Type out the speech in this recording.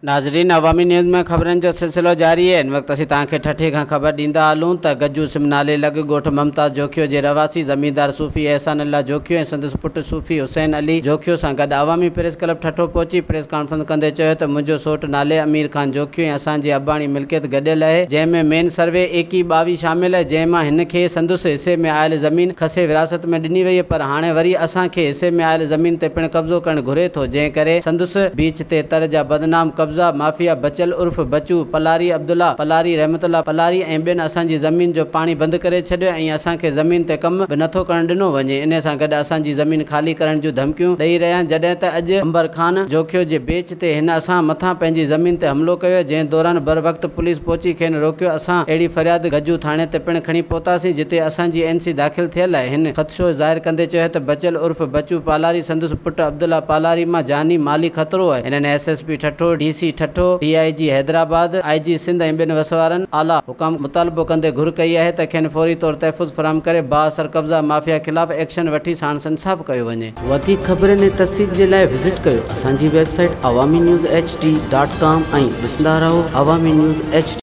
नाज़रीन, अवामी न्यूज़ में खबरन जो सिलसिलो जारी है। इन वक्त असीं तव्हांखे ठठी खां ख़बर ॾींदा हलूं त गज्जू सिम नाले लॻ ॻोठ ममताज़ जोखियो जे रवासी ज़मींदार सूफ़ी एहसान अल्लाह जोखियो ऐं संदसि पुटु सूफ़ी हुसैन अली जोखियो सां गॾु अवामी प्रेस क्लब ठठो पहुची प्रेस कॉन्फ्रेंस कंदे चयो त मुंहिंजो सोट नाले अमीर खान जोखियो ऐं असांजी अबाणी मिल्कियत गॾियल आहे, जंहिंमें मेन सर्वे एकी 22 शामिल आहे, जंहिंमां हिन खे संदसि हिसे में आयल ज़मीन खसे विरासत में ॾिनी वई है। पर हाणे वरी असांखे हिसे में आयल ज़मीन ते पिणु कब्ज़ो करणु घुरे थो, जंहिं करे संदसि बीच ते तर जा बदनाम कब्ज़ा माफ़िया बचल उर्फ बचू पलारी अब्दुल्ला पलारी रहमतुल्ला पलारी ऐं ॿियनि असांजी ज़मीन जो पाणी बंदि करे छॾियो ऐं असांखे ज़मीन ते कमु बि नथो करणु ॾिनो वञे। इन सां गॾु असांजी ज़मीन ख़ाली करण जूं धमकियूं ॾेई रहिया आहिनि, जॾहिं त अॼु अंबर ख़ान जोखियो जे बेच ते हिन असां मथां पंहिंजी ज़मीन ते हमिलो कयो, जंहिं दौरान बर वक़्तु पुलिस पहुची खेनि रोकियो। असां अहिड़ी फ़रियाद गज्जू थाणे ते पिणु खणी पहुतासीं, जिते असांजी NC दाख़िल थियल आहे। हिन ख़दशो ज़ाहिर कंदे चयो त बचल उर्फ बचू पालारी संदसि पुटु अब्दुल्ला पालारी मां जानी माली ख़तरो आहे। हिननि SSP ठठो, DC ठठो, DIG Hyderabad, IG Sindh ऐं ॿियनि वसवारनि आला हुकाम मुतालबो कंदे घुर कई आहे त खेनि फौरी तौर तहफ़ुज़ फराहम करे बाअसर कब्ज़ा माफ़िया ख़िलाफ़ एक्शन वठी साणुसि इंसाफ़ कयो वञे। वधीक ख़बरनि ऐं तफ़सील जे लाइ विज़िट कयो असांजी वेबसाइट awamiNewsHD.com ऐं ॾिसंदा रहो अवामी न्यूज़ HD।